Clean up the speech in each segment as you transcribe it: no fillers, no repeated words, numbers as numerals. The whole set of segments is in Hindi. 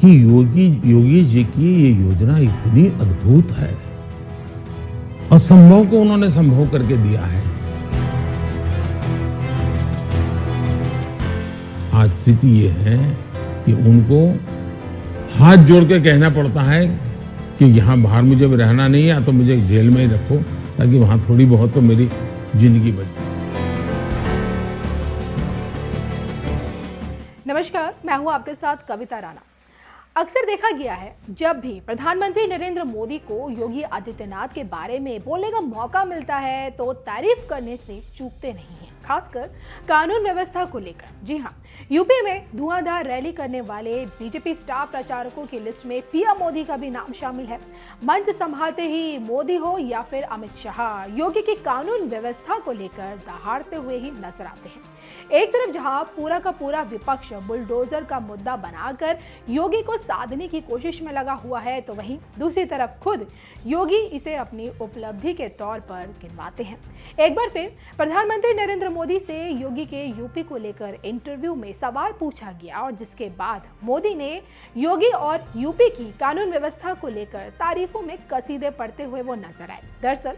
कि योगी जी की ये योजना इतनी अद्भुत है, असंभव को उन्होंने संभव करके दिया है। आज स्थिति ये है कि उनको हाथ जोड़ के कहना पड़ता है कि यहां बाहर मुझे रहना नहीं है, या तो मुझे जेल में ही रखो ताकि वहां थोड़ी बहुत तो मेरी जिंदगी बच जाए। नमस्कार, मैं हूं आपके साथ कविता राणा। अक्सर देखा गया है जब भी प्रधानमंत्री नरेंद्र मोदी को योगी आदित्यनाथ के बारे में बोलने का मौका मिलता है तो तारीफ करने से चूकते नहीं हैं, खासकर कानून व्यवस्था को लेकर। जी हां, यूपी में धुआंधार रैली करने वाले बीजेपी स्टार प्रचारकों की लिस्ट में पीएम मोदी का भी नाम शामिल है। मंच संभालते ही मोदी हो या फिर अमित शाह, योगी की कानून व्यवस्था को लेकर दहाड़ते हुए ही नजर आते हैं। एक तरफ जहां पूरा का पूरा विपक्ष बुलडोजर का मुद्दा बनाकर योगी को साधने की कोशिश में लगा हुआ है, तो वहीं दूसरी तरफ खुद योगी इसे अपनी उपलब्धि के तौर पर गिनवाते हैं। एक बार फिर प्रधानमंत्री नरेंद्र मोदी से योगी के यूपी को लेकर इंटरव्यू में सवाल पूछा गया और जिसके बाद मोदी ने योगी और यूपी की कानून व्यवस्था को लेकर तारीफों में कसीदे पढ़ते हुए वो नजर आए। दरअसल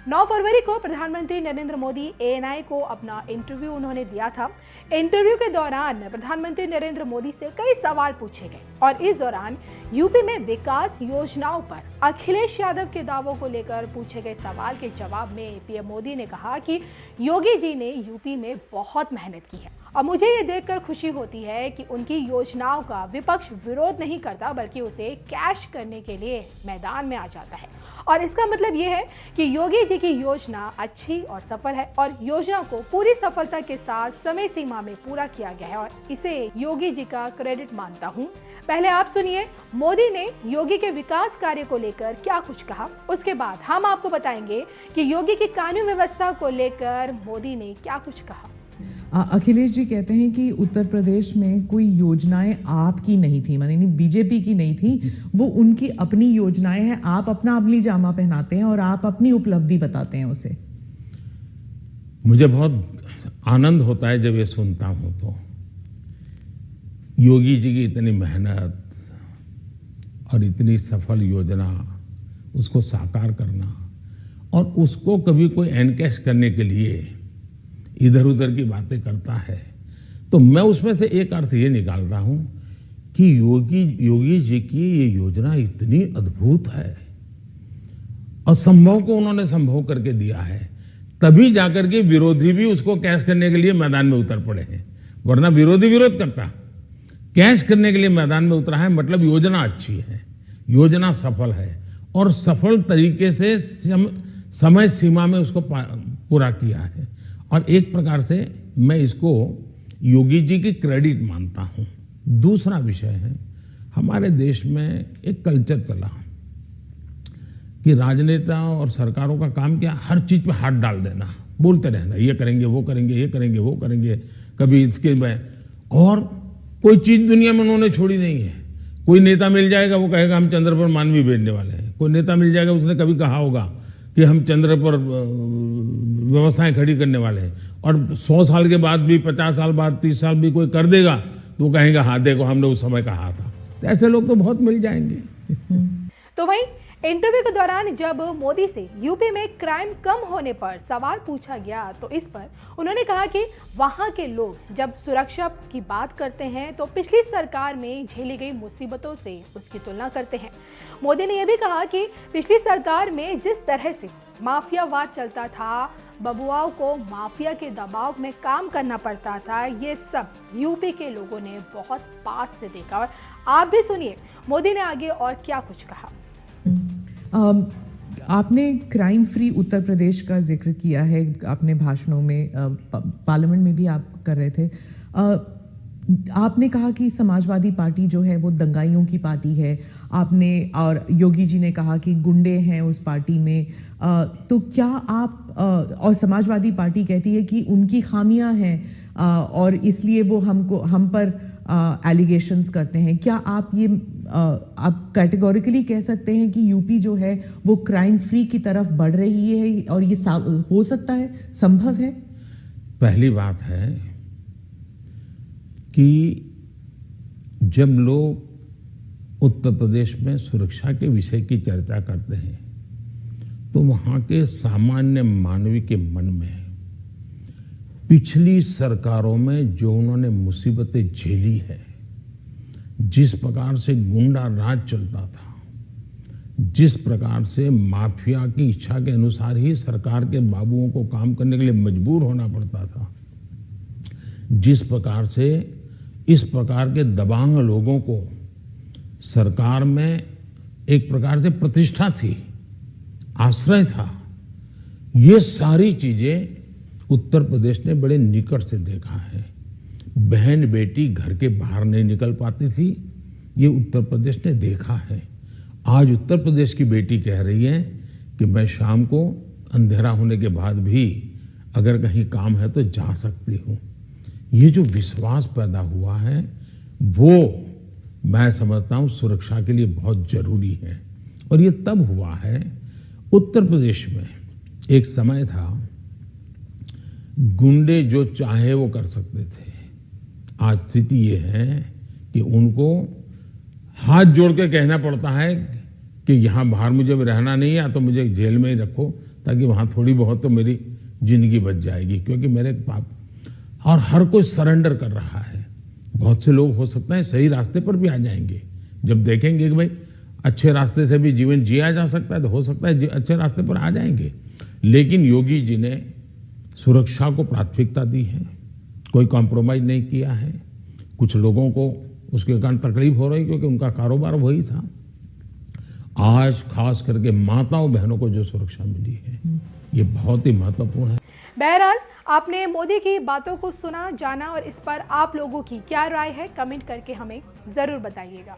9 फरवरी को प्रधानमंत्री नरेंद्र मोदी एएनआई को अपना इंटरव्यू उन्होंने दिया था। इंटरव्यू के दौरान प्रधानमंत्री नरेंद्र मोदी से कई सवाल पूछे गए और इस दौरान यूपी में विकास योजनाओं पर अखिलेश यादव के दावों को लेकर पूछे गए सवाल के जवाब में पीएम मोदी ने कहा कि योगी जी ने यूपी में बहुत मेहनत की है और मुझे ये देखकर खुशी होती है कि उनकी योजनाओं का विपक्ष विरोध नहीं करता, बल्कि उसे कैश करने के लिए मैदान में आ जाता है। और इसका मतलब ये है कि योगी जी की योजना अच्छी और सफल है और योजना को पूरी सफलता के साथ समय सीमा में पूरा किया गया है और इसे योगी जी का क्रेडिट मानता हूँ। पहले आप सुनिए मोदी ने योगी के विकास कार्य को लेकर क्या कुछ कहा, उसके बाद हम आपको बताएंगे कि योगी की कानून व्यवस्था को लेकर मोदी ने क्या कुछ कहा। अखिलेश जी कहते हैं कि उत्तर प्रदेश में कोई योजनाएं आपकी नहीं थी, माने बीजेपी की नहीं थी, वो उनकी अपनी योजनाएं हैं। आप अपना अपनी जामा पहनाते हैं और आप अपनी उपलब्धि बताते हैं उसे। मुझे बहुत आनंद होता है जब ये सुनता हूं तो योगी जी की इतनी मेहनत और इतनी सफल योजना, उसको साकार करना और उसको कभी कोई एनकैश करने के लिए इधर उधर की बातें करता है, तो मैं उसमें से एक अर्थ ये निकालता हूं कि योगी जी की ये योजना इतनी अद्भुत है, असंभव को उन्होंने संभव करके दिया है, तभी जाकर के विरोधी भी उसको कैश करने के लिए मैदान में उतर पड़े हैं। वरना विरोधी विरोध करता, कैश करने के लिए मैदान में उतरा है, मतलब योजना अच्छी है, योजना सफल है और सफल तरीके से समय सीमा में उसको पूरा किया है। और एक प्रकार से मैं इसको योगी जी की क्रेडिट मानता हूं। दूसरा विषय है, हमारे देश में एक कल्चर चला कि राजनेता और सरकारों का काम क्या, हर चीज पे हाथ डाल देना, बोलते रहना, ये करेंगे वो करेंगे, ये करेंगे वो करेंगे, कभी इसके में, और कोई चीज दुनिया में उन्होंने छोड़ी नहीं है। कोई नेता मिल जाएगा वो कहेगा हम चंद्र पर मानवी भेजने वाले हैं। कोई नेता मिल जाएगा उसने कभी कहा होगा कि हम चंद्र पर व्यवस्थाएं खड़ी करने वाले हैं, और 100 साल के बाद भी, 50 साल बाद, 30 साल भी कोई कर देगा तो वो कहेंगे हाँ देखो हमने उस समय कहा था। तो ऐसे लोग तो बहुत मिल जाएंगे। तो वहीं इंटरव्यू के दौरान जब मोदी से यूपी में क्राइम कम होने पर सवाल पूछा गया तो इस पर उन्होंने कहा कि वहां के लोग जब सुरक्षा की बात करते हैं तो पिछली सरकार में झेली गई मुसीबतों से उसकी तुलना करते हैं। मोदी ने यह भी कहा कि पिछली सरकार में जिस तरह से माफियावाद चलता था, बबुआओं को माफिया के दबाव में काम करना पड़ता था, ये सब यूपी के लोगों ने बहुत पास से देखा। और आप भी सुनिए मोदी ने आगे और क्या कुछ कहा। आपने क्राइम फ्री उत्तर प्रदेश का जिक्र किया है अपने भाषणों में, पार्लियामेंट में भी आप कर रहे थे। आपने कहा कि समाजवादी पार्टी जो है वो दंगाइयों की पार्टी है, आपने, और योगी जी ने कहा कि गुंडे हैं उस पार्टी में। तो क्या आप, और समाजवादी पार्टी कहती है कि उनकी खामियां हैं और इसलिए वो हम पर एलिगेशंस करते हैं। क्या आप ये आप कैटेगोरिकली कह सकते हैं कि यूपी जो है वो क्राइम फ्री की तरफ बढ़ रही है और ये हो सकता है, संभव है? पहली बात है कि जब लोग उत्तर प्रदेश में सुरक्षा के विषय की चर्चा करते हैं तो वहां के सामान्य मानवी के मन में पिछली सरकारों में जो उन्होंने मुसीबतें झेली है, जिस प्रकार से गुंडा राज चलता था, जिस प्रकार से माफिया की इच्छा के अनुसार ही सरकार के बाबुओं को काम करने के लिए मजबूर होना पड़ता था, जिस प्रकार से इस प्रकार के दबंग लोगों को सरकार में एक प्रकार से प्रतिष्ठा थी, आश्रय था, ये सारी चीजें उत्तर प्रदेश ने बड़े निकट से देखा है। बहन बेटी घर के बाहर नहीं निकल पाती थी, ये उत्तर प्रदेश ने देखा है। आज उत्तर प्रदेश की बेटी कह रही है कि मैं शाम को अंधेरा होने के बाद भी अगर कहीं काम है तो जा सकती हूँ। ये जो विश्वास पैदा हुआ है वो मैं समझता हूँ सुरक्षा के लिए बहुत जरूरी है। और ये तब हुआ है, उत्तर प्रदेश में एक समय था गुंडे जो चाहे वो कर सकते थे। आज स्थिति ये है कि उनको हाथ जोड़ के कहना पड़ता है कि यहाँ बाहर मुझे रहना नहीं है, या तो मुझे जेल में ही रखो ताकि वहाँ थोड़ी बहुत तो मेरी जिंदगी बच जाएगी, क्योंकि मेरे पाप। और हर कोई सरेंडर कर रहा है। बहुत से लोग हो सकता है सही रास्ते पर भी आ जाएंगे, जब देखेंगे कि भाई अच्छे रास्ते से भी जीवन जिया जा सकता है तो हो सकता है अच्छे रास्ते पर आ जाएंगे। लेकिन योगी जी ने सुरक्षा को प्राथमिकता दी है, कोई कॉम्प्रोमाइज नहीं किया है। कुछ लोगों को उसके कारण तकलीफ हो रही क्योंकि उनका कारोबार वही था। आज खास करके माताओं बहनों को जो सुरक्षा मिली है ये बहुत ही महत्वपूर्ण है। बहरहाल आपने मोदी की बातों को सुना, जाना और इस पर आप लोगों की क्या राय है कमेंट करके हमें जरूर बताइएगा।